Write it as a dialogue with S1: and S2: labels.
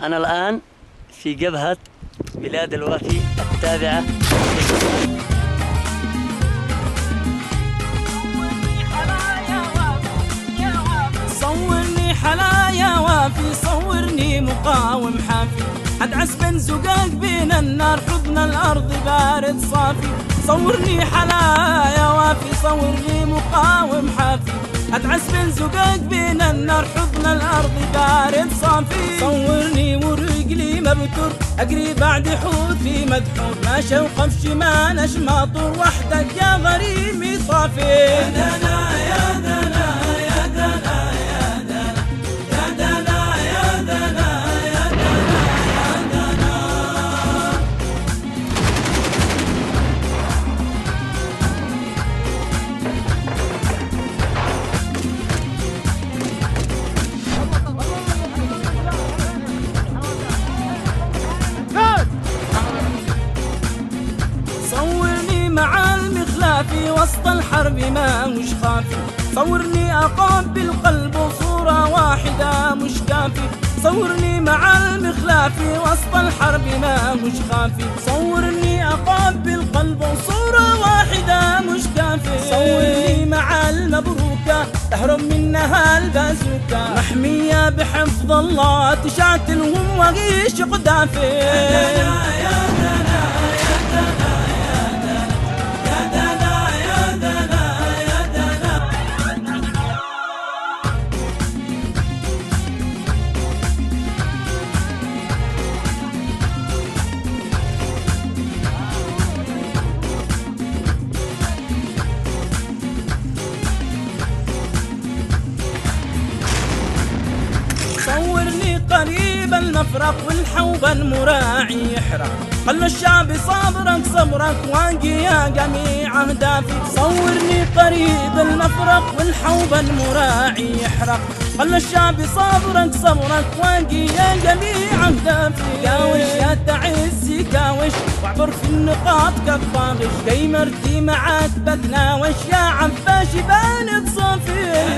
S1: أنا الآن في جبهة بلاد الوافي التابعة
S2: صورني حلا يا وافي، صورني مقاوم حافي، أدعس بين زقاق بين النار، حضن الأرض بارد صافي. صورني حلا يا وافي، صورني مقاوم حافي، أدعس بين زقاق بين النار، حضن الأرض بارد صافي. صورني ورجلي مبتور، أجري بعد حوثي مدحور، ما شوقف ما نشماطور، وحدك يا غريمي صافي. يا دنا يا دنا يا دنا يا دنا يا دنا يا دنا يا دنا. صورني مع المخلافي وسط الحرب ما مش خافي، صورني أقابل قلب وصورة واحدة مش كافي. صورني مع المخلافي وسط الحرب ما مش خافي، صورني أقابل قلب وصورة واحدة مش كافي. صورني مع المبروكة تهرب منها البازوكة، محمية بحفظ الله تشاتلهم وغيش قدافي. يا دنا يا دنا يا دنا يا دنا يا دنا يا دنا. صورني قريب المفرق والحوض المراعي يحرق، خلى الشعب صبرك صبرك واقي يا جميع اهدافي. صورني قريب المفرق والحوض المراعي يحرق، خلى الشعب صبرك صبرك واقي يا جميع اهدافي. كاوش يا تعزي كاوش، واعبر في النقاط كالطاغش، كي مرتي معاك بتناوش، يا عباش بانت صافي.